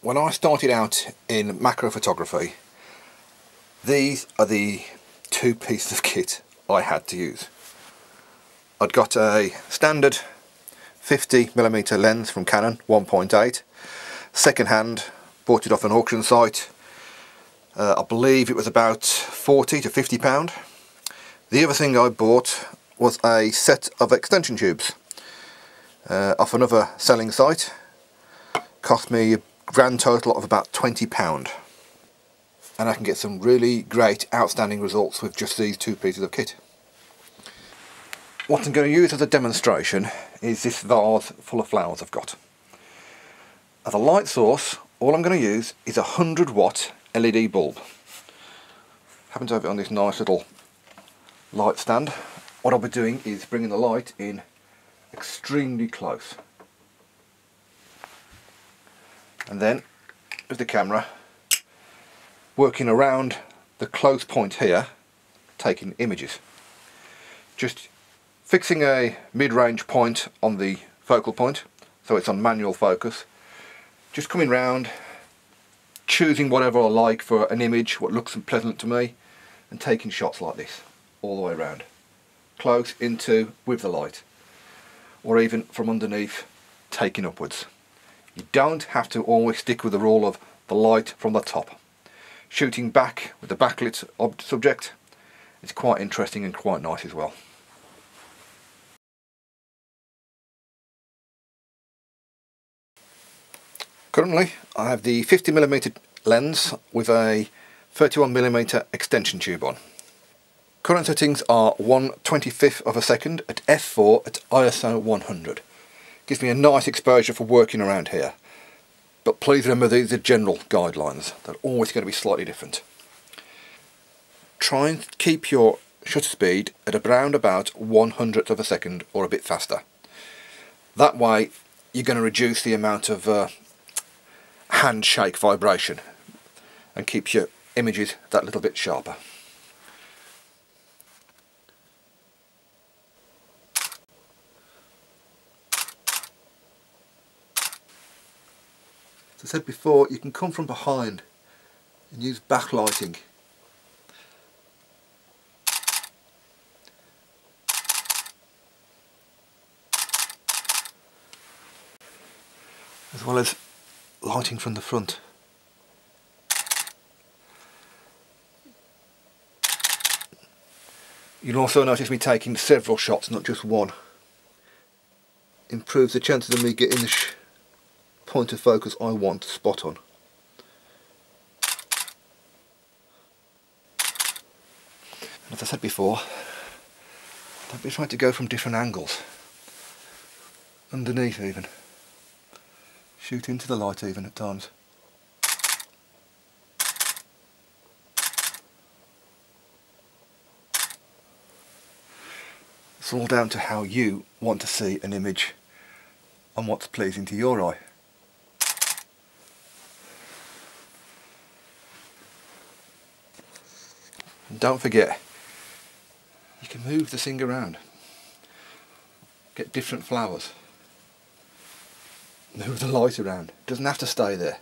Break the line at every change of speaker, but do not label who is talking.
When I started out in macro photography, these are the two pieces of kit I had to use. I'd got a standard 50mm lens from Canon 1.8, second hand, bought it off an auction site. I believe it was about £40 to £50. The other thing I bought was a set of extension tubes off another selling site. Cost me a grand total of about £20, and I can get some really great outstanding results with just these two pieces of kit. What I'm going to use as a demonstration is this vase full of flowers I've got. As a light source, all I'm going to use is a 100-watt LED bulb. Happen to have it on this nice little light stand. What I'll be doing is bringing the light in extremely close, and then with the camera working around the close point here, taking images. Just fixing a mid-range point on the focal point, so it's on manual focus. Just coming round, choosing whatever I like for an image, what looks pleasant to me, and taking shots like this all the way around, close into with the light, or even from underneath, taking upwards. You don't have to always stick with the rule of the light from the top. Shooting back with the backlit subject is quite interesting and quite nice as well. Currently I have the 50mm lens with a 31mm extension tube on. Current settings are 1/25th of a second at f4 at ISO 100. Gives me a nice exposure for working around here. But please remember, these are general guidelines. They're always going to be slightly different. Try and keep your shutter speed at around about 1/100th of a second or a bit faster. That way you're going to reduce the amount of handshake vibration and keeps your images that little bit sharper. As I said before, you can come from behind and use backlighting. As well as lighting from the front. You'll also notice me taking several shots, not just one. Improves the chances of me getting the point of focus I want spot on. And as I said before, don't be trying to go from different angles. Underneath even. Shoot into the light even at times. It's all down to how you want to see an image and what's pleasing to your eye. And don't forget, you can move the thing around. Get different flowers. Move the light around. It doesn't have to stay there.